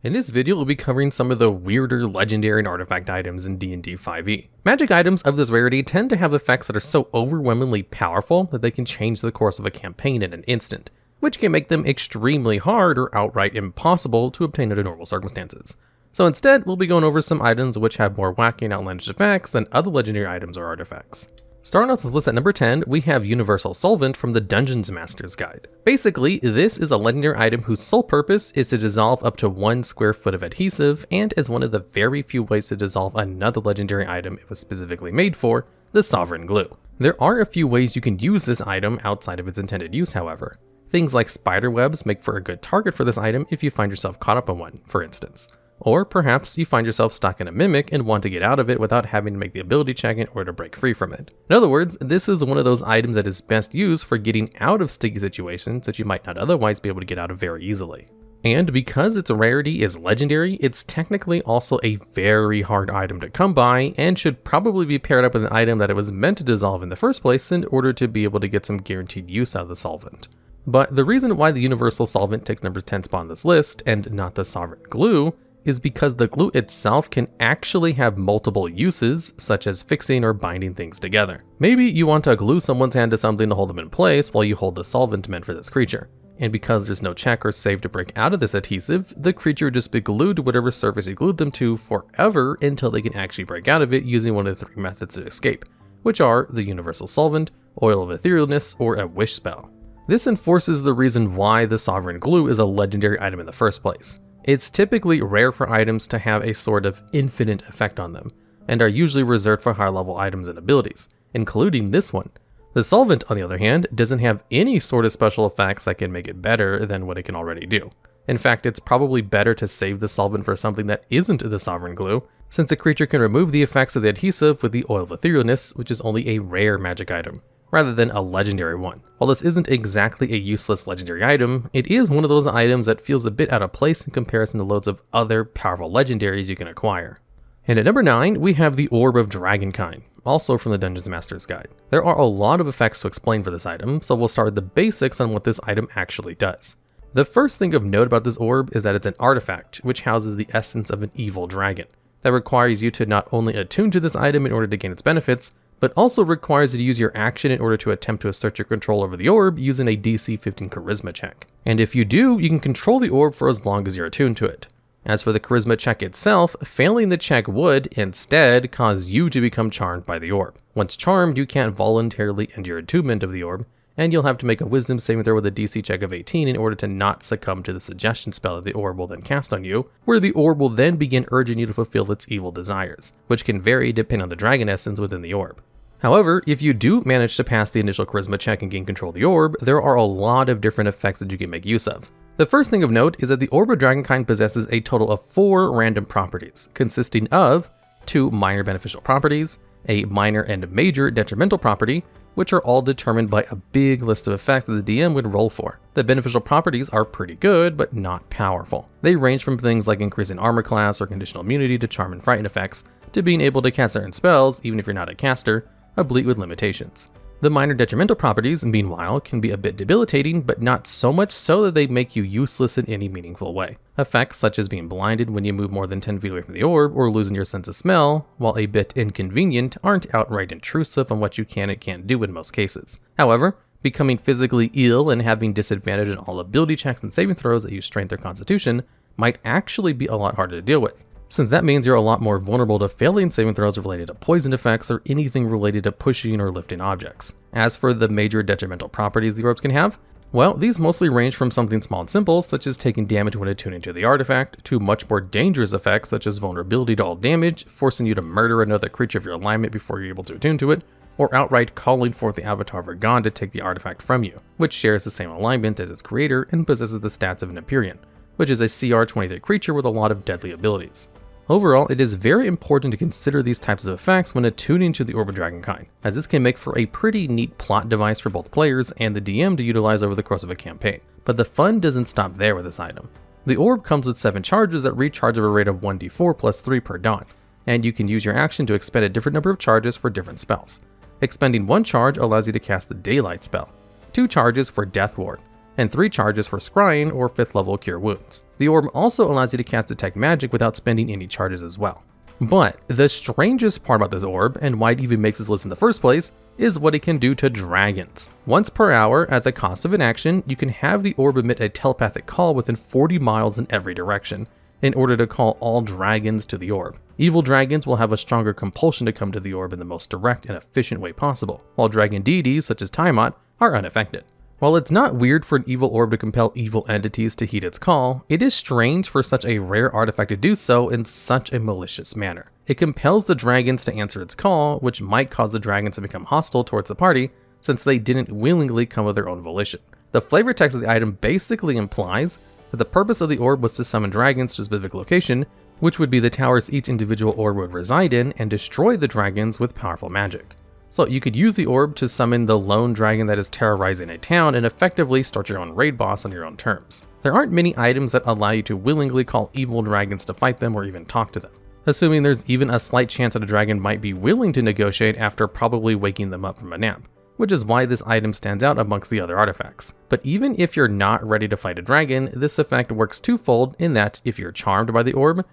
In this video, we'll be covering some of the weirder legendary and artifact items in D&D 5e. Magic items of this rarity tend to have effects that are so overwhelmingly powerful that they can change the course of a campaign in an instant, which can make them extremely hard or outright impossible to obtain under normal circumstances. So instead, we'll be going over some items which have more wacky and outlandish effects than other legendary items or artifacts. Starting off this list at number 10, we have Universal Solvent from the Dungeons Master's Guide. Basically, this is a legendary item whose sole purpose is to dissolve up to 1 square foot of adhesive, and is one of the very few ways to dissolve another legendary item it was specifically made for, the Sovereign Glue. There are a few ways you can use this item outside of its intended use, however. Things like spider webs make for a good target for this item if you find yourself caught up in one, for instance. Or perhaps you find yourself stuck in a mimic and want to get out of it without having to make the ability check in order to break free from it. In other words, this is one of those items that is best used for getting out of sticky situations that you might not otherwise be able to get out of very easily. And because its rarity is legendary, it's technically also a very hard item to come by and should probably be paired up with an item that it was meant to dissolve in the first place in order to be able to get some guaranteed use out of the solvent. But the reason why the Universal Solvent takes number 10 spot on this list and not the Sovereign Glue is because the glue itself can actually have multiple uses, such as fixing or binding things together. Maybe you want to glue someone's hand to something to hold them in place while you hold the solvent meant for this creature. And because there's no check or save to break out of this adhesive, the creature would just be glued to whatever surface you glued them to forever until they can actually break out of it using one of the 3 methods to escape, which are the Universal Solvent, Oil of Etherealness, or a Wish spell. This enforces the reason why the Sovereign Glue is a legendary item in the first place. It's typically rare for items to have a sort of infinite effect on them, and are usually reserved for higher level items and abilities, including this one. The Solvent, on the other hand, doesn't have any sort of special effects that can make it better than what it can already do. In fact, it's probably better to save the Solvent for something that isn't the Sovereign Glue, since a creature can remove the effects of the adhesive with the Oil of Etherealness, which is only a rare magic item, rather than a legendary one. While this isn't exactly a useless legendary item, it is one of those items that feels a bit out of place in comparison to loads of other powerful legendaries you can acquire. And at number 9, we have the Orb of Dragonkind, also from the Dungeons Master's Guide. There are a lot of effects to explain for this item, so we'll start with the basics on what this item actually does. The first thing of note about this orb is that it's an artifact, which houses the essence of an evil dragon, that requires you to not only attune to this item in order to gain its benefits, but also requires you to use your action in order to attempt to assert your control over the orb using a DC 15 charisma check. And if you do, you can control the orb for as long as you're attuned to it. As for the charisma check itself, failing the check would, instead, cause you to become charmed by the orb. Once charmed, you can't voluntarily end your attunement of the orb, and you'll have to make a wisdom saving throw with a DC check of 18 in order to not succumb to the suggestion spell that the orb will then cast on you, where the orb will then begin urging you to fulfill its evil desires, which can vary depending on the dragon essence within the orb. However, if you do manage to pass the initial charisma check and gain control of the orb, there are a lot of different effects that you can make use of. The first thing of note is that the Orb of Dragonkind possesses a total of 4 random properties, consisting of 2 minor beneficial properties, a minor and major detrimental property, which are all determined by a big list of effects that the DM would roll for. The beneficial properties are pretty good, but not powerful. They range from things like increasing armor class or conditional immunity to charm and frighten effects, to being able to cast certain spells, even if you're not a caster, albeit with limitations. The minor detrimental properties, meanwhile, can be a bit debilitating, but not so much so that they make you useless in any meaningful way. Effects such as being blinded when you move more than 10 feet away from the orb, or losing your sense of smell, while a bit inconvenient, aren't outright intrusive on what you can and can't do in most cases. However, becoming physically ill and having disadvantage in all ability checks and saving throws that use strength or constitution might actually be a lot harder to deal with, since that means you're a lot more vulnerable to failing saving throws related to poison effects or anything related to pushing or lifting objects. As for the major detrimental properties the orbs can have, well, these mostly range from something small and simple, such as taking damage when attuning to the artifact, to much more dangerous effects such as vulnerability to all damage, forcing you to murder another creature of your alignment before you're able to attune to it, or outright calling forth the avatar of a god to take the artifact from you, which shares the same alignment as its creator and possesses the stats of an Empyrean, which is a CR 23 creature with a lot of deadly abilities. Overall, it is very important to consider these types of effects when attuning to the Orb of Dragonkind, as this can make for a pretty neat plot device for both players and the DM to utilize over the course of a campaign. But the fun doesn't stop there with this item. The orb comes with 7 charges that recharge at a rate of 1d4 plus 3 per dawn, and you can use your action to expend a different number of charges for different spells. Expending 1 charge allows you to cast the Daylight spell, 2 charges for Death Ward, and 3 charges for scrying or 5th level cure wounds. The orb also allows you to cast detect magic without spending any charges as well. But the strangest part about this orb, and why it even makes this list in the first place, is what it can do to dragons. Once per hour, at the cost of an action, you can have the orb emit a telepathic call within 40 miles in every direction, in order to call all dragons to the orb. Evil dragons will have a stronger compulsion to come to the orb in the most direct and efficient way possible, while dragon deities such as Tiamat are unaffected. While it's not weird for an evil orb to compel evil entities to heed its call, it is strange for such a rare artifact to do so in such a malicious manner. It compels the dragons to answer its call, which might cause the dragons to become hostile towards the party, since they didn't willingly come of their own volition. The flavor text of the item basically implies that the purpose of the orb was to summon dragons to a specific location, which would be the towers each individual orb would reside in, and destroy the dragons with powerful magic. So you could use the orb to summon the lone dragon that is terrorizing a town and effectively start your own raid boss on your own terms. There aren't many items that allow you to willingly call evil dragons to fight them or even talk to them, assuming there's even a slight chance that a dragon might be willing to negotiate after probably waking them up from a nap, which is why this item stands out amongst the other artifacts. But even if you're not ready to fight a dragon, this effect works twofold in that if you're charmed by the orb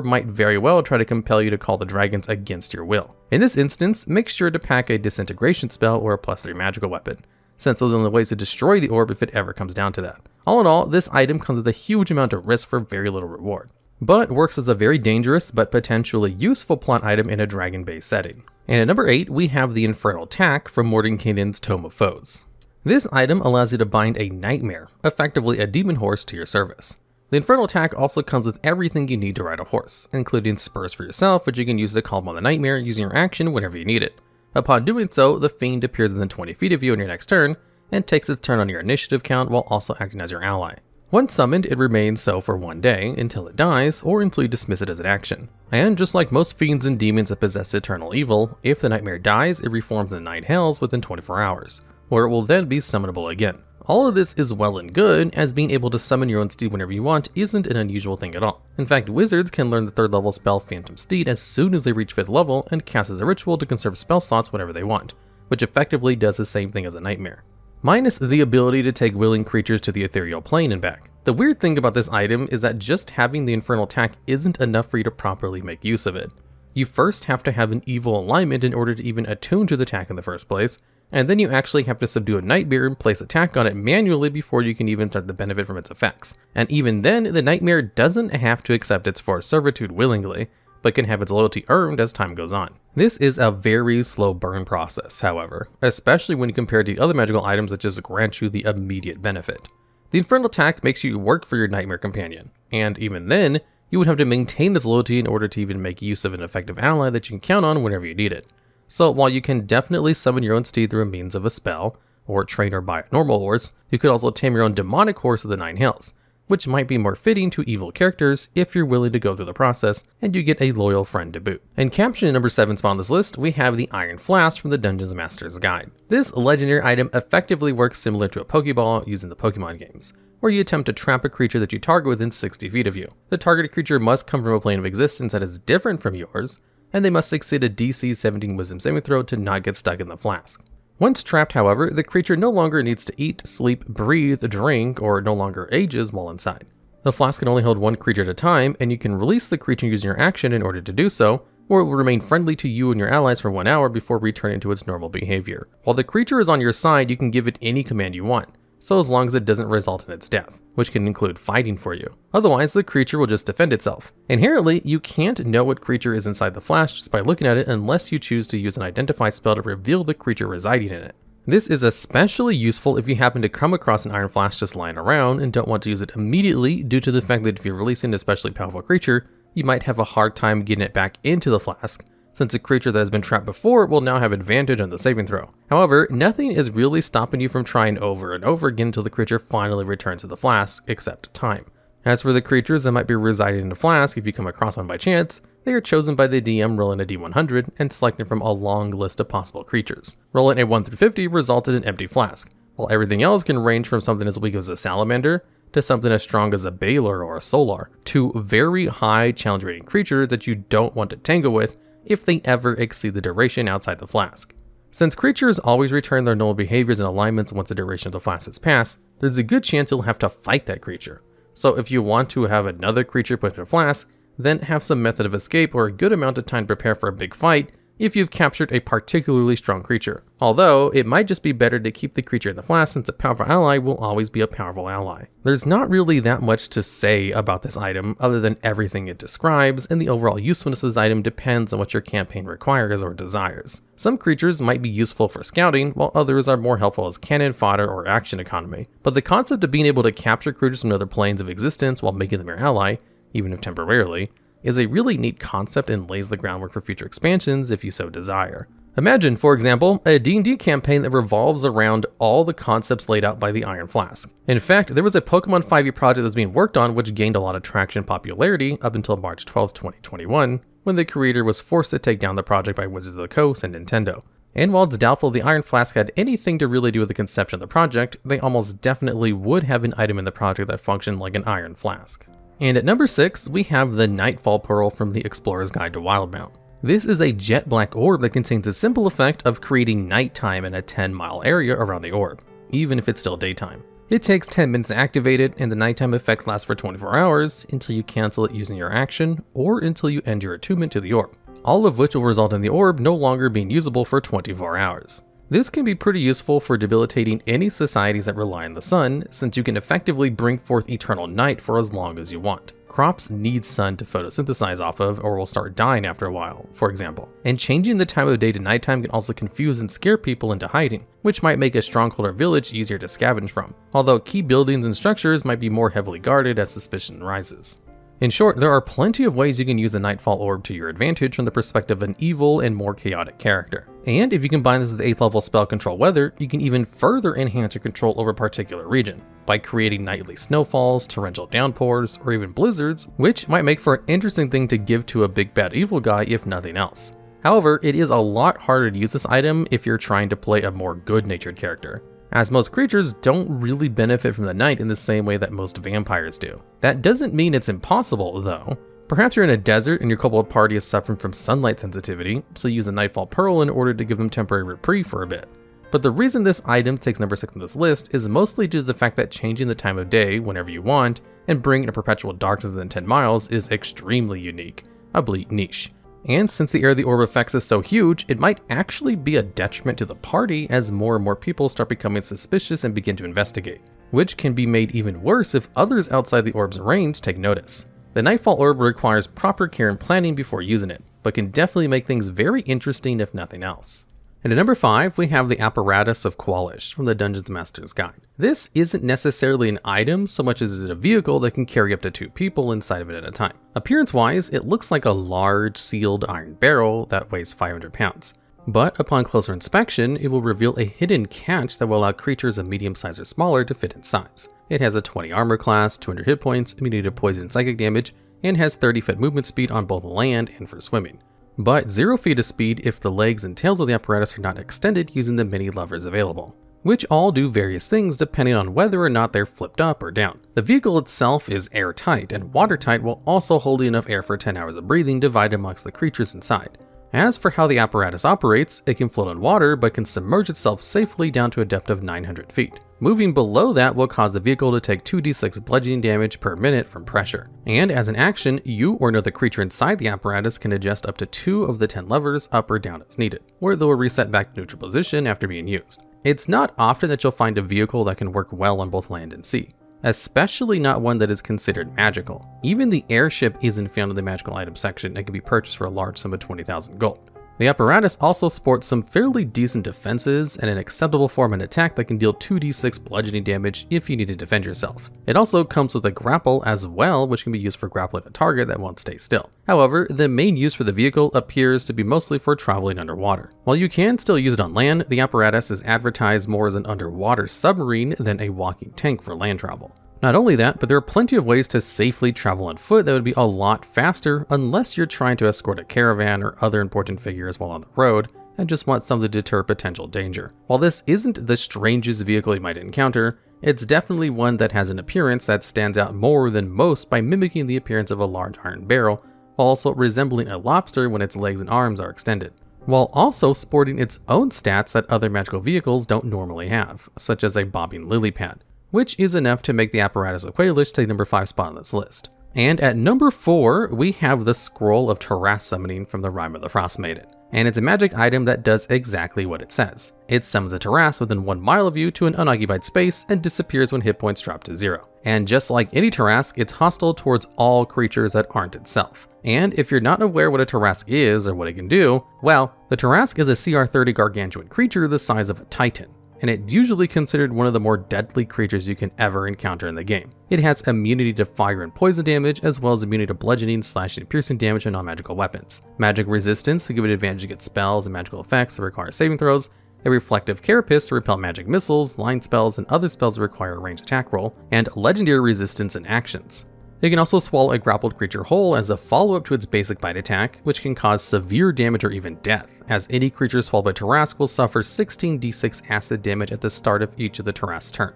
might very well try to compel you to call the dragons against your will. In this instance, make sure to pack a disintegration spell or a +3 magical weapon, since those are the only ways to destroy the orb if it ever comes down to that. All in all, this item comes with a huge amount of risk for very little reward, but works as a very dangerous but potentially useful plot item in a dragon-based setting. And at number 8, we have the Infernal Tack from Mordenkainen's Tome of Foes. This item allows you to bind a nightmare, effectively a demon horse, to your service. The Infernal Tack also comes with everything you need to ride a horse, including spurs for yourself, which you can use to calm on the nightmare using your action whenever you need it. Upon doing so, the fiend appears within 20 feet of you on your next turn, and takes its turn on your initiative count while also acting as your ally. Once summoned, it remains so for 1 day, until it dies, or until you dismiss it as an action. And just like most fiends and demons that possess eternal evil, if the nightmare dies, it reforms in 9 hells within 24 hours, where it will then be summonable again. All of this is well and good, as being able to summon your own steed whenever you want isn't an unusual thing at all. In fact, wizards can learn the 3rd level spell Phantom Steed as soon as they reach 5th level and cast as a ritual to conserve spell slots whenever they want, which effectively does the same thing as a nightmare, minus the ability to take willing creatures to the ethereal plane and back. The weird thing about this item is that just having the Infernal Tack isn't enough for you to properly make use of it. You first have to have an evil alignment in order to even attune to the tack in the first place, and then you actually have to subdue a nightmare and place a tack on it manually before you can even start to benefit from its effects. And even then, the nightmare doesn't have to accept its forced servitude willingly, but can have its loyalty earned as time goes on. This is a very slow burn process, however, especially when compared to other magical items that just grant you the immediate benefit. The Infernal Tack makes you work for your nightmare companion, and even then, you would have to maintain its loyalty in order to even make use of an effective ally that you can count on whenever you need it. So while you can definitely summon your own steed through a means of a spell, or train or buy a normal horse, you could also tame your own demonic horse of the 9 hells, which might be more fitting to evil characters if you're willing to go through the process and you get a loyal friend to boot. And capturing number 7 spot on this list, we have the Iron Flask from the Dungeons Master's Guide. This legendary item effectively works similar to a Pokeball used in the Pokemon games, where you attempt to trap a creature that you target within 60 feet of you. The targeted creature must come from a plane of existence that is different from yours, and they must succeed a DC 17 Wisdom saving throw to not get stuck in the flask. Once trapped, however, the creature no longer needs to eat, sleep, breathe, drink, or no longer ages while inside. The flask can only hold 1 creature at a time, and you can release the creature using your action in order to do so, or it will remain friendly to you and your allies for 1 hour before returning to its normal behavior. While the creature is on your side, you can give it any command you want, so as long as it doesn't result in its death, which can include fighting for you. Otherwise, the creature will just defend itself. Inherently, you can't know what creature is inside the flask just by looking at it unless you choose to use an identify spell to reveal the creature residing in it. This is especially useful if you happen to come across an Iron Flask just lying around and don't want to use it immediately due to the fact that if you're releasing an especially powerful creature, you might have a hard time getting it back into the flask, since a creature that has been trapped before will now have advantage on the saving throw. However, nothing is really stopping you from trying over and over again until the creature finally returns to the flask, except time. As for the creatures that might be residing in the flask, if you come across one by chance, they are chosen by the DM rolling a D100 and selecting from a long list of possible creatures. Rolling a 1 through 50 resulted in an empty flask, while everything else can range from something as weak as a salamander to something as strong as a Baylor or a Solar, to very high challenge rating creatures that you don't want to tangle with if they ever exceed the duration outside the flask. Since creatures always return their normal behaviors and alignments once the duration of the flask has passed, there's a good chance you'll have to fight that creature. So if you want to have another creature put in a flask, then have some method of escape or a good amount of time to prepare for a big fight if you've captured a particularly strong creature. Although, it might just be better to keep the creature in the flask since a powerful ally will always be a powerful ally. There's not really that much to say about this item other than everything it describes, and the overall usefulness of this item depends on what your campaign requires or desires. Some creatures might be useful for scouting, while others are more helpful as cannon fodder or action economy. But the concept of being able to capture creatures from other planes of existence while making them your ally, even if temporarily, is a really neat concept and lays the groundwork for future expansions if you so desire. Imagine, for example, a D&D campaign that revolves around all the concepts laid out by the Iron Flask. In fact, there was a Pokemon 5e project that's being worked on which gained a lot of traction and popularity up until March 12, 2021, when the creator was forced to take down the project by Wizards of the Coast and Nintendo. And while it's doubtful the Iron Flask had anything to really do with the conception of the project, they almost definitely would have an item in the project that functioned like an Iron Flask. And at number 6, we have the Nightfall Pearl from the Explorer's Guide to Wildmount. This is a jet black orb that contains a simple effect of creating nighttime in a 10-mile area around the orb, even if it's still daytime. It takes 10 minutes to activate it, and the nighttime effect lasts for 24 hours until you cancel it using your action, or until you end your attunement to the orb, all of which will result in the orb no longer being usable for 24 hours. This can be pretty useful for debilitating any societies that rely on the sun, since you can effectively bring forth eternal night for as long as you want. Crops need sun to photosynthesize off of, or will start dying after a while, for example. And changing the time of day to nighttime can also confuse and scare people into hiding, which might make a stronghold or village easier to scavenge from, although key buildings and structures might be more heavily guarded as suspicion rises. In short, there are plenty of ways you can use a Nightfall Orb to your advantage from the perspective of an evil and more chaotic character. And if you combine this with the 8th level spell Control Weather, you can even further enhance your control over a particular region, by creating nightly snowfalls, torrential downpours, or even blizzards, which might make for an interesting thing to give to a big bad evil guy if nothing else. However, it is a lot harder to use this item if you're trying to play a more good-natured character, as most creatures don't really benefit from the night in the same way that most vampires do. That doesn't mean it's impossible, though. Perhaps you're in a desert and your kobold party is suffering from sunlight sensitivity, so use a Nightfall Pearl in order to give them temporary reprieve for a bit. But the reason this item takes number 6 on this list is mostly due to the fact that changing the time of day whenever you want and bringing a perpetual darkness within 10 miles is extremely unique, a bleak niche. And since the area of the orb affects is so huge, it might actually be a detriment to the party as more and more people start becoming suspicious and begin to investigate, which can be made even worse if others outside the orb's range take notice. The Nightfall Orb requires proper care and planning before using it, but can definitely make things very interesting if nothing else. And at number 5, we have the Apparatus of Kwalish from the Dungeons Master's Guide. This isn't necessarily an item so much as it's a vehicle that can carry up to 2 people inside of it at a time. Appearance-wise, it looks like a large sealed iron barrel that weighs 500 pounds. But upon closer inspection, it will reveal a hidden catch that will allow creatures of medium size or smaller to fit in size. It has a 20 armor class, 200 hit points, immunity to poison and psychic damage, and has 30 foot movement speed on both land and for swimming. But 0 feet of speed if the legs and tails of the apparatus are not extended using the many levers available, which all do various things depending on whether or not they're flipped up or down. The vehicle itself is airtight and watertight while also holding enough air for 10 hours of breathing divided amongst the creatures inside. As for how the apparatus operates, it can float on water but can submerge itself safely down to a depth of 900 feet. Moving below that will cause the vehicle to take 2d6 bludgeoning damage per minute from pressure. And as an action, you or another creature inside the apparatus can adjust up to 2 of the 10 levers up or down as needed, where they will reset back to neutral position after being used. It's not often that you'll find a vehicle that can work well on both land and sea, especially not one that is considered magical. Even the airship isn't found in the magical item section and can be purchased for a large sum of 20,000 gold. The apparatus also sports some fairly decent defenses and an acceptable form of attack that can deal 2d6 bludgeoning damage if you need to defend yourself. It also comes with a grapple as well, which can be used for grappling a target that won't stay still. However, the main use for the vehicle appears to be mostly for traveling underwater. While you can still use it on land, the apparatus is advertised more as an underwater submarine than a walking tank for land travel. Not only that, but there are plenty of ways to safely travel on foot that would be a lot faster unless you're trying to escort a caravan or other important figures while on the road and just want something to deter potential danger. While this isn't the strangest vehicle you might encounter, it's definitely one that has an appearance that stands out more than most by mimicking the appearance of a large iron barrel, while also resembling a lobster when its legs and arms are extended. while also sporting its own stats that other magical vehicles don't normally have, such as a bobbing lily pad, which is enough to make the Apparatus of Kwalish take number 5 spot on this list. And at number 4, we have the Scroll of Tarrasque summoning from the Rime of the Frost Maiden. And it's a magic item that does exactly what it says. It summons a Tarrasque within 1 mile of you to an unoccupied space and disappears when hit points drop to 0. And just like any Tarrasque, it's hostile towards all creatures that aren't itself. And if you're not aware what a Tarrasque is or what it can do, well, the Tarrasque is a CR 30 gargantuan creature the size of a Titan, and it's usually considered one of the more deadly creatures you can ever encounter in the game. It has immunity to fire and poison damage, as well as immunity to bludgeoning, slashing, and piercing damage on non-magical weapons, magic resistance to give it advantage against spells and magical effects that require saving throws, a reflective carapace to repel magic missiles, line spells, and other spells that require a ranged attack roll, and legendary resistance in actions. It can also swallow a grappled creature whole as a follow-up to its basic bite attack, which can cause severe damage or even death, as any creature swallowed by Tarrasque will suffer 16d6 acid damage at the start of each of the Tarrasque's turn,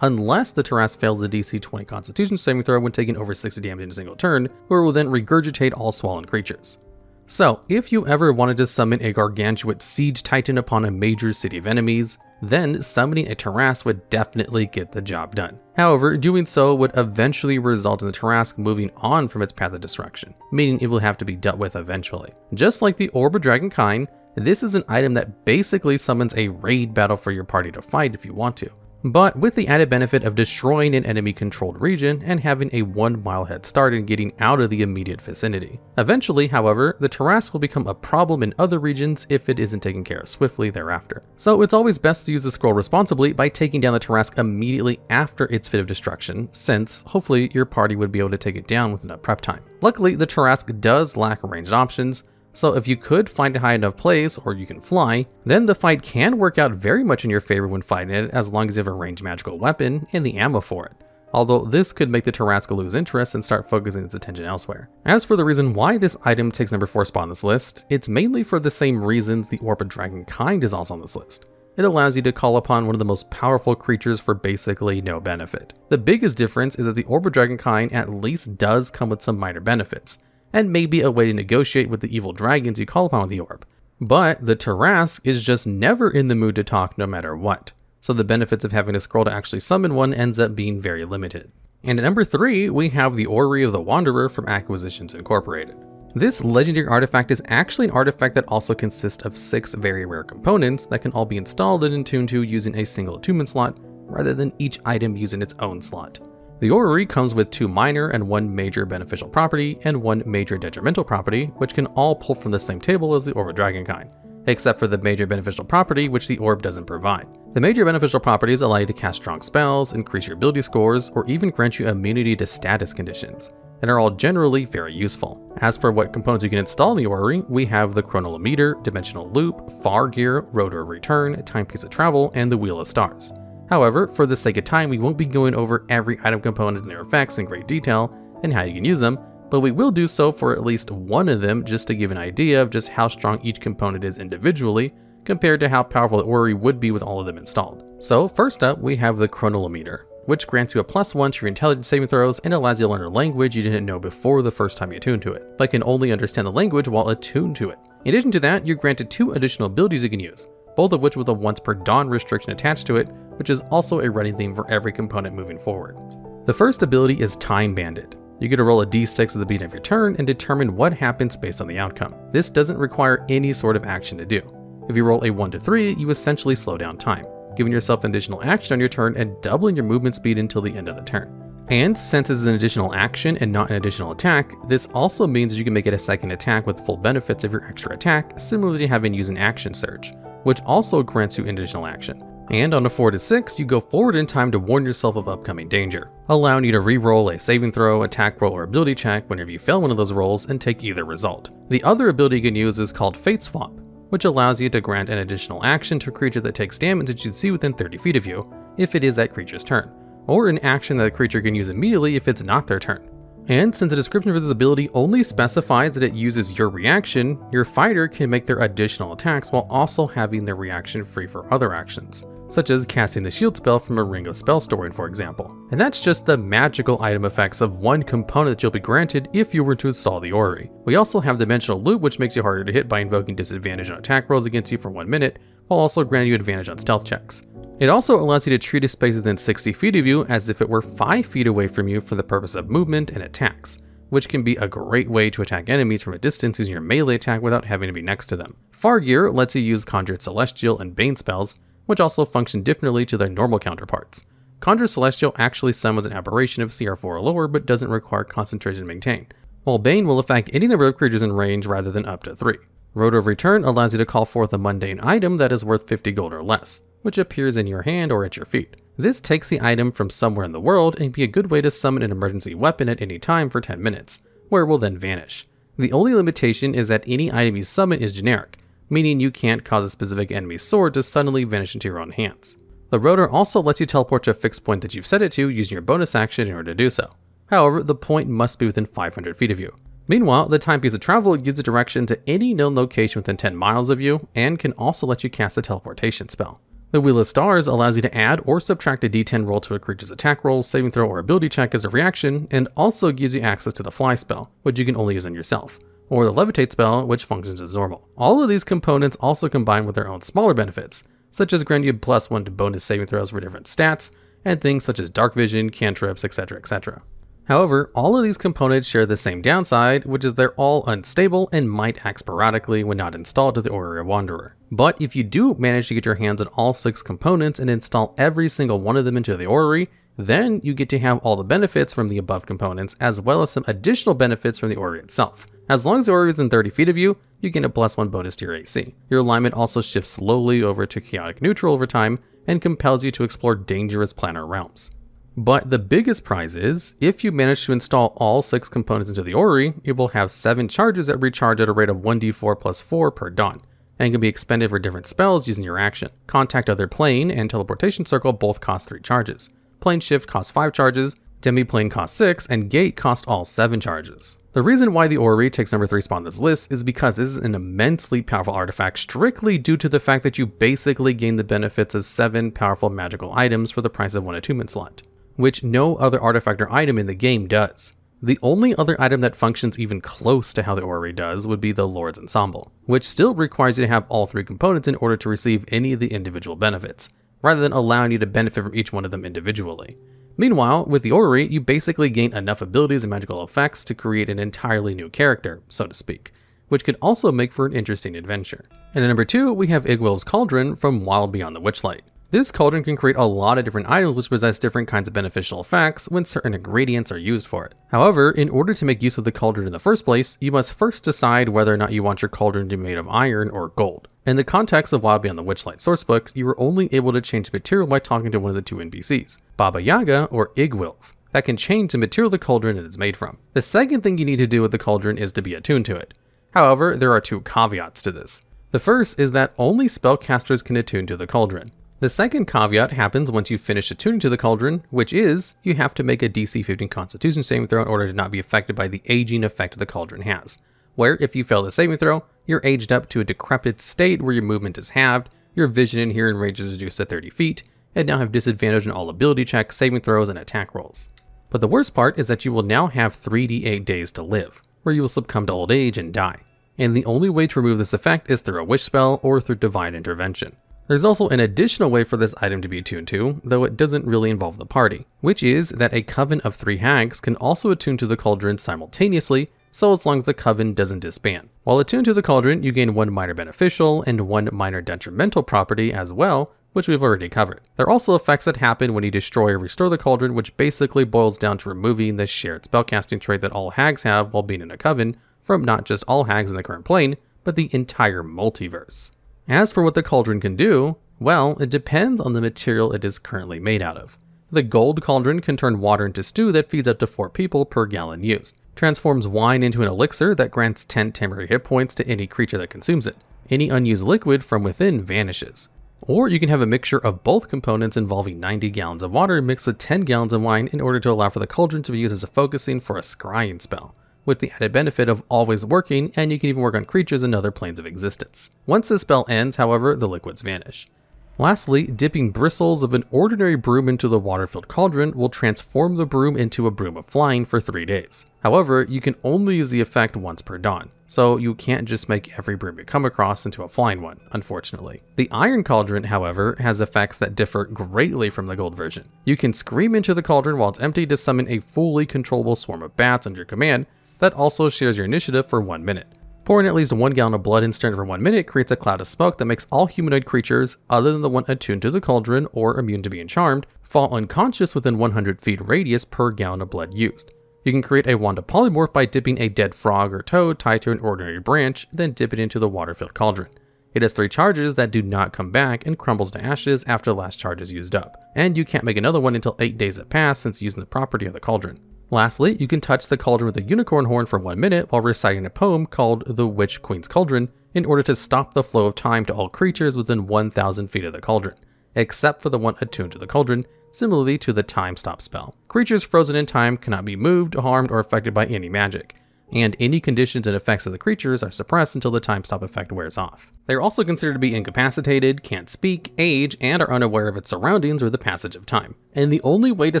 unless the Tarrasque fails a DC 20 Constitution saving throw when taking over 60 damage in a single turn, where it will then regurgitate all swollen creatures. So, if you ever wanted to summon a gargantuan siege titan upon a major city of enemies, then summoning a Tarrasque would definitely get the job done. However, doing so would eventually result in the Tarrasque moving on from its path of destruction, meaning it will have to be dealt with eventually. Just like the Orb of Dragonkind, this is an item that basically summons a raid battle for your party to fight if you want to, but with the added benefit of destroying an enemy-controlled region and having a 1 mile head start and getting out of the immediate vicinity. Eventually, however, the Tarrasque will become a problem in other regions if it isn't taken care of swiftly thereafter. So it's always best to use the scroll responsibly by taking down the Tarrasque immediately after its fit of destruction, since hopefully your party would be able to take it down with enough prep time. Luckily, the Tarrasque does lack ranged options, so if you could find a high enough place, or you can fly, then the fight can work out very much in your favor when fighting it, as long as you have a ranged magical weapon and the ammo for it. Although this could make the Tarrasque lose interest and start focusing its attention elsewhere. As for the reason why this item takes number 4 spot on this list, it's mainly for the same reasons the Orb of Dragonkind is also on this list. It allows you to call upon one of the most powerful creatures for basically no benefit. The biggest difference is that the Orb of Dragonkind at least does come with some minor benefits, and maybe a way to negotiate with the evil dragons you call upon with the orb. But the Tarrasque is just never in the mood to talk no matter what, so the benefits of having a scroll to actually summon one ends up being very limited. And at number 3, we have the Orrery of the Wanderer from Acquisitions Incorporated. This legendary artifact is actually an artifact that also consists of 6 very rare components that can all be installed and attuned to using a single attunement slot, rather than each item using its own slot. The Orrery comes with 2 minor and 1 major beneficial property and 1 major detrimental property, which can all pull from the same table as the Orb of Dragonkind, except for the major beneficial property which the orb doesn't provide. The major beneficial properties allow you to cast strong spells, increase your ability scores, or even grant you immunity to status conditions, and are all generally very useful. As for what components you can install in the Orrery, we have the Chronolometer, Dimensional Loop, Far Gear, Rotor of Return, Timepiece of Travel, and the Wheel of Stars. However, for the sake of time, we won't be going over every item component and their effects in great detail and how you can use them, but we will do so for at least one of them just to give an idea of just how strong each component is individually compared to how powerful the Orrery would be with all of them installed. So first up, we have the Chronolometer, which grants you a +1 to your intelligence saving throws and allows you to learn a language you didn't know before the first time you attuned to it, but can only understand the language while attuned to it. In addition to that, you're granted 2 additional abilities you can use, both of which with a once per dawn restriction attached to it, which is also a running theme for every component moving forward. The first ability is Time Bandit. You get to roll a d6 at the beginning of your turn and determine what happens based on the outcome. This doesn't require any sort of action to do. If you roll a 1 to 3, you essentially slow down time, giving yourself an additional action on your turn and doubling your movement speed until the end of the turn. And since this is an additional action and not an additional attack, this also means you can make it a second attack with full benefits of your extra attack, similar to having used an action surge, which also grants you an additional action. And on a 4 to 6, you go forward in time to warn yourself of upcoming danger, allowing you to re-roll a saving throw, attack roll, or ability check whenever you fail one of those rolls and take either result. The other ability you can use is called Fate Swap, which allows you to grant an additional action to a creature that takes damage that you see within 30 feet of you, if it is that creature's turn, or an action that a creature can use immediately if it's not their turn. And since the description for this ability only specifies that it uses your reaction, your fighter can make their additional attacks while also having their reaction free for other actions. such as casting the shield spell from a Ring of Spell Storing, for example. And that's just the magical item effects of one component that you'll be granted if you were to install the Orrery. We also have Dimensional Loop, which makes you harder to hit by invoking disadvantage on attack rolls against you for 1 minute, while also granting you advantage on stealth checks. It also allows you to treat a space within 60 feet of you as if it were 5 feet away from you for the purpose of movement and attacks, which can be a great way to attack enemies from a distance using your melee attack without having to be next to them. Far Gear lets you use Conjured Celestial and Bane spells, which also function differently to their normal counterparts. Conjure Celestial actually summons an aberration of CR4 or lower, but doesn't require concentration to maintain, while Bane will affect any number of creatures in range rather than up to 3. Road of Return allows you to call forth a mundane item that is worth 50 gold or less, which appears in your hand or at your feet. This takes the item from somewhere in the world and can be a good way to summon an emergency weapon at any time for 10 minutes, where it will then vanish. The only limitation is that any item you summon is generic, meaning you can't cause a specific enemy's sword to suddenly vanish into your own hands. The rotor also lets you teleport to a fixed point that you've set it to using your bonus action in order to do so. However, the point must be within 500 feet of you. Meanwhile, the Timepiece of Travel gives a direction to any known location within 10 miles of you, and can also let you cast a teleportation spell. The Wheel of Stars allows you to add or subtract a d10 roll to a creature's attack roll, saving throw, or ability check as a reaction, and also gives you access to the Fly spell, which you can only use on yourself, or the Levitate spell, which functions as normal. All of these components also combine with their own smaller benefits, such as granting you +1 to bonus saving throws for different stats, and things such as Dark Vision, cantrips, etc., etc. However, all of these components share the same downside, which is they're all unstable and might act sporadically when not installed to the Orrery Wanderer. But if you do manage to get your hands on all 6 components and install every single one of them into the Orrery, then you get to have all the benefits from the above components, as well as some additional benefits from the Orrery itself. As long as the Orrery is within 30 feet of you, you get a +1 bonus to your AC. Your alignment also shifts slowly over to chaotic neutral over time, and compels you to explore dangerous planar realms. But the biggest prize is, if you manage to install all 6 components into the Orrery, it will have 7 charges that recharge at a rate of 1d4 + 4 per dawn, and can be expended for different spells using your action. Contact Other Plane and Teleportation Circle both cost 3 charges. Plane Shift costs 5 charges, Demi-Plane costs 6, and Gate cost all 7 charges. The reason why the Orrery takes number 3 spot on this list is because this is an immensely powerful artifact strictly due to the fact that you basically gain the benefits of 7 powerful magical items for the price of 1 attunement slot, which no other artifact or item in the game does. The only other item that functions even close to how the Orrery does would be the Lord's Ensemble, which still requires you to have all 3 components in order to receive any of the individual benefits, rather than allowing you to benefit from each one of them individually. Meanwhile, with the Orrery, you basically gain enough abilities and magical effects to create an entirely new character, so to speak, which could also make for an interesting adventure. And at number 2, we have Iggwilv's Cauldron from Wild Beyond the Witchlight. This cauldron can create a lot of different items which possess different kinds of beneficial effects when certain ingredients are used for it. However, in order to make use of the cauldron in the first place, you must first decide whether or not you want your cauldron to be made of iron or gold. In the context of Wild Beyond the Witchlight sourcebook, you are only able to change the material by talking to one of the 2 NPCs, Baba Yaga or Iggwilv, that can change the material the cauldron it is made from. The second thing you need to do with the cauldron is to be attuned to it. However, there are 2 caveats to this. The first is that only spellcasters can attune to the cauldron. The second caveat happens once you finish attuning to the cauldron, which is, you have to make a DC 15 Constitution saving throw in order to not be affected by the aging effect the cauldron has, where if you fail the saving throw, you're aged up to a decrepit state where your movement is halved, your vision and hearing range is reduced to 30 feet, and now have disadvantage on all ability checks, saving throws, and attack rolls. But the worst part is that you will now have 3d8 days to live, where you will succumb to old age and die, and the only way to remove this effect is through a wish spell or through divine intervention. There's also an additional way for this item to be attuned to, though it doesn't really involve the party, which is that a coven of 3 hags can also attune to the cauldron simultaneously, so as long as the coven doesn't disband. While attuned to the cauldron, you gain 1 minor beneficial and 1 minor detrimental property as well, which we've already covered. There are also effects that happen when you destroy or restore the cauldron, which basically boils down to removing the shared spellcasting trait that all hags have while being in a coven from not just all hags in the current plane, but the entire multiverse. As for what the cauldron can do, well, it depends on the material it is currently made out of. The gold cauldron can turn water into stew that feeds up to 4 people per gallon used, transforms wine into an elixir that grants 10 temporary hit points to any creature that consumes it. Any unused liquid from within vanishes. Or you can have a mixture of both components involving 90 gallons of water mixed with 10 gallons of wine in order to allow for the cauldron to be used as a focusing for a scrying spell, with the added benefit of always working, and you can even work on creatures in other planes of existence. Once the spell ends, however, the liquids vanish. Lastly, dipping bristles of an ordinary broom into the water-filled cauldron will transform the broom into a broom of flying for 3 days. However, you can only use the effect once per dawn, so you can't just make every broom you come across into a flying one, unfortunately. The Iron Cauldron, however, has effects that differ greatly from the gold version. You can scream into the cauldron while it's empty to summon a fully controllable swarm of bats under your command that also shares your initiative for 1 minute. Pouring at least 1 gallon of blood in stern for 1 minute creates a cloud of smoke that makes all humanoid creatures, other than the one attuned to the cauldron or immune to being charmed, fall unconscious within 100 feet radius per gallon of blood used. You can create a wand of polymorph by dipping a dead frog or toad tied to an ordinary branch, then dip it into the water-filled cauldron. It has 3 charges that do not come back and crumbles to ashes after the last charge is used up, and you can't make another one until 8 days have passed since using the property of the cauldron. Lastly, you can touch the cauldron with a unicorn horn for 1 minute while reciting a poem called The Witch Queen's Cauldron in order to stop the flow of time to all creatures within 1,000 feet of the cauldron, except for the one attuned to the cauldron, similarly to the Time Stop spell. Creatures frozen in time cannot be moved, harmed, or affected by any magic, and any conditions and effects of the creatures are suppressed until the Time Stop effect wears off. They are also considered to be incapacitated, can't speak, age, and are unaware of its surroundings or the passage of time. And the only way to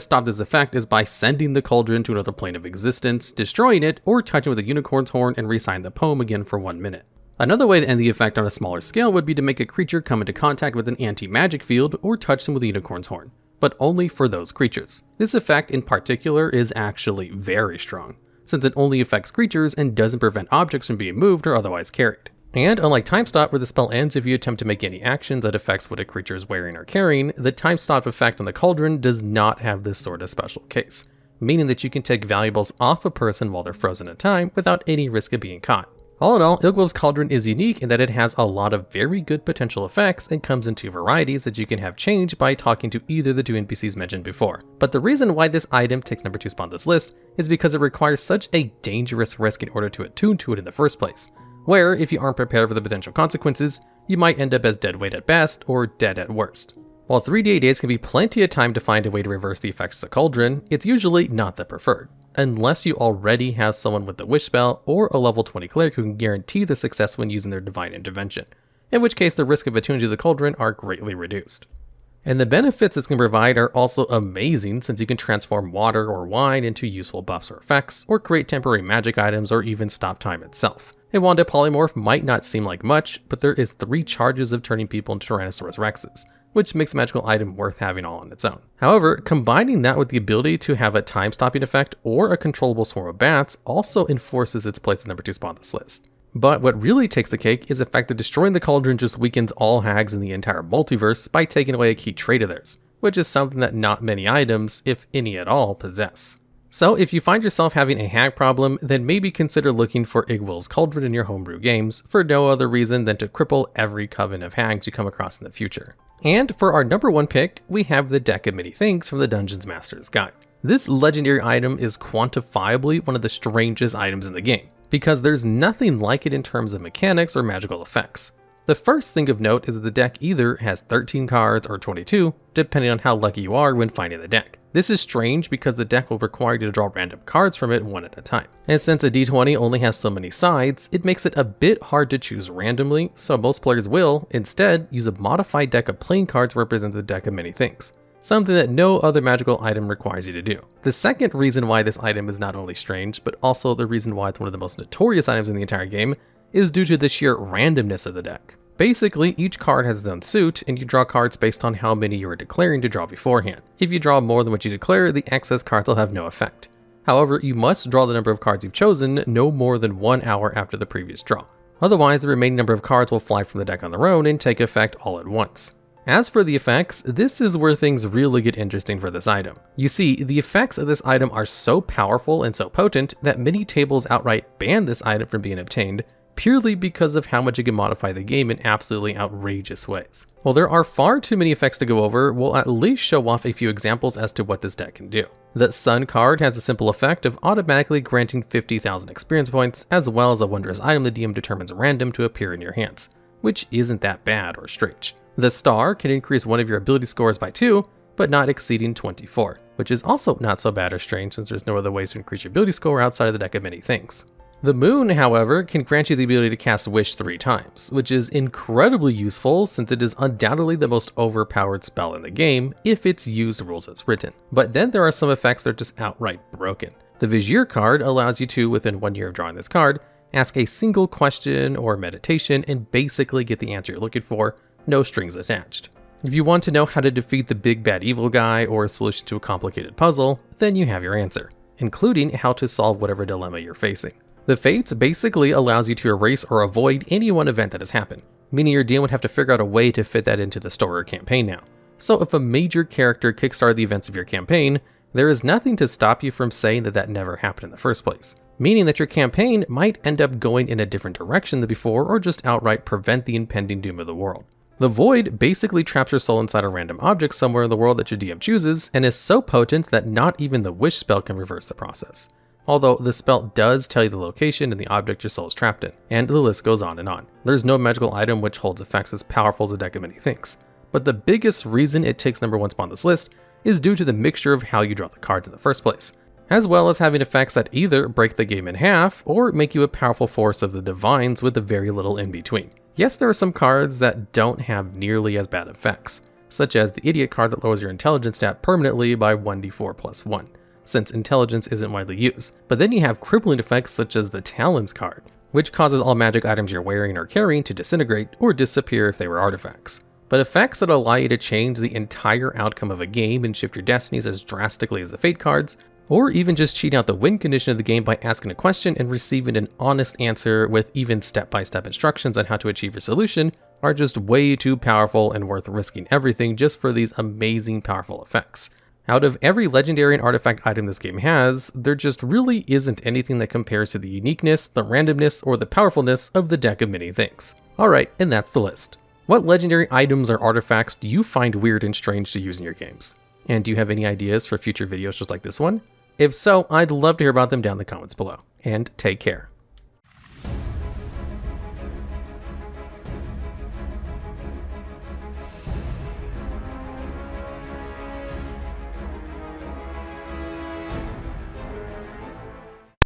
stop this effect is by sending the cauldron to another plane of existence, destroying it, or touching with a unicorn's horn and reciting the poem again for 1 minute. Another way to end the effect on a smaller scale would be to make a creature come into contact with an anti-magic field or touch them with a unicorn's horn, but only for those creatures. This effect in particular is actually very strong, since it only affects creatures and doesn't prevent objects from being moved or otherwise carried. And unlike Time Stop, where the spell ends if you attempt to make any actions that affects what a creature is wearing or carrying, the Time Stop effect on the cauldron does not have this sort of special case, meaning that you can take valuables off a person while they're frozen in time without any risk of being caught. All in all, Iggwilv's Cauldron is unique in that it has a lot of very good potential effects and comes in 2 varieties that you can have changed by talking to either the 2 NPCs mentioned before. But the reason why this item takes number 2 spot on this list is because it requires such a dangerous risk in order to attune to it in the first place, where if you aren't prepared for the potential consequences, you might end up as dead weight at best or dead at worst. While 3 to 8 days can be plenty of time to find a way to reverse the effects of the cauldron, it's usually not the preferred, unless you already have someone with the wish spell or a level 20 cleric who can guarantee the success when using their divine intervention, in which case the risk of attuning to the cauldron are greatly reduced. And the benefits this can provide are also amazing, since you can transform water or wine into useful buffs or effects, or create temporary magic items, or even stop time itself. A wand of polymorph might not seem like much, but there is 3 charges of turning people into Tyrannosaurus Rexes, which makes a magical item worth having all on its own. However, combining that with the ability to have a time-stopping effect or a controllable swarm of bats also enforces its place at number 2 spot on this list. But what really takes the cake is the fact that destroying the cauldron just weakens all hags in the entire multiverse by taking away a key trait of theirs, which is something that not many items, if any at all, possess. So if you find yourself having a hag problem, then maybe consider looking for Iggwilv's Cauldron in your homebrew games, for no other reason than to cripple every coven of hags you come across in the future. And for our number 1 pick, we have the Deck of Many Things from the Dungeons Master's Guide. This legendary item is quantifiably one of the strangest items in the game, because there's nothing like it in terms of mechanics or magical effects. The first thing of note is that the deck either has 13 cards or 22, depending on how lucky you are when finding the deck. This is strange because the deck will require you to draw random cards from it one at a time. And since a d20 only has so many sides, it makes it a bit hard to choose randomly, so most players will, instead, use a modified deck of playing cards to represent the Deck of Many Things, something that no other magical item requires you to do. The second reason why this item is not only strange, but also the reason why it's one of the most notorious items in the entire game, is due to the sheer randomness of the deck. Basically, each card has its own suit, and you draw cards based on how many you are declaring to draw beforehand. If you draw more than what you declare, the excess cards will have no effect. However, you must draw the number of cards you've chosen no more than 1 hour after the previous draw. Otherwise, the remaining number of cards will fly from the deck on their own and take effect all at once. As for the effects, this is where things really get interesting for this item. You see, the effects of this item are so powerful and so potent that many tables outright ban this item from being obtained, purely because of how much it can modify the game in absolutely outrageous ways. While there are far too many effects to go over, we'll at least show off a few examples as to what this deck can do. The Sun card has the simple effect of automatically granting 50,000 experience points, as well as a wondrous item the DM determines random to appear in your hands, which isn't that bad or strange. The Star can increase one of your ability scores by 2, but not exceeding 24, which is also not so bad or strange since there's no other ways to increase your ability score outside of the Deck of Many Things. The moon, however, can grant you the ability to cast Wish 3 times, which is incredibly useful since it is undoubtedly the most overpowered spell in the game if it's used rules as written. But then there are some effects that are just outright broken. The Vizier card allows you to, within 1 year of drawing this card, ask a single question or meditation and basically get the answer you're looking for, no strings attached. If you want to know how to defeat the big bad evil guy or a solution to a complicated puzzle, then you have your answer, including how to solve whatever dilemma you're facing. The Fates basically allows you to erase or avoid any one event that has happened, meaning your DM would have to figure out a way to fit that into the story or campaign now. So if a major character kickstarted the events of your campaign, there is nothing to stop you from saying that that never happened in the first place, meaning that your campaign might end up going in a different direction than before or just outright prevent the impending doom of the world. The Void basically traps your soul inside a random object somewhere in the world that your DM chooses and is so potent that not even the Wish spell can reverse the process. Although the spell does tell you the location and the object your soul is trapped in, and the list goes on and on. There's no magical item which holds effects as powerful as a deck of many thinks, but the biggest reason it takes number 1 spot on this list is due to the mixture of how you draw the cards in the first place, as well as having effects that either break the game in half or make you a powerful force of the divines with very little in between. Yes, there are some cards that don't have nearly as bad effects, such as the Idiot card that lowers your intelligence stat permanently by 1d4 plus 1. Since intelligence isn't widely used. But then you have crippling effects such as the Talons card, which causes all magic items you're wearing or carrying to disintegrate or disappear if they were artifacts. But effects that allow you to change the entire outcome of a game and shift your destinies as drastically as the Fate cards, or even just cheat out the win condition of the game by asking a question and receiving an honest answer with even step-by-step instructions on how to achieve your solution, are just way too powerful and worth risking everything just for these amazing powerful effects. Out of every legendary and artifact item this game has, there just really isn't anything that compares to the uniqueness, the randomness, or the powerfulness of the deck of many things. Alright, and that's the list. What legendary items or artifacts do you find weird and strange to use in your games? And do you have any ideas for future videos just like this one? If so, I'd love to hear about them down in the comments below. And take care.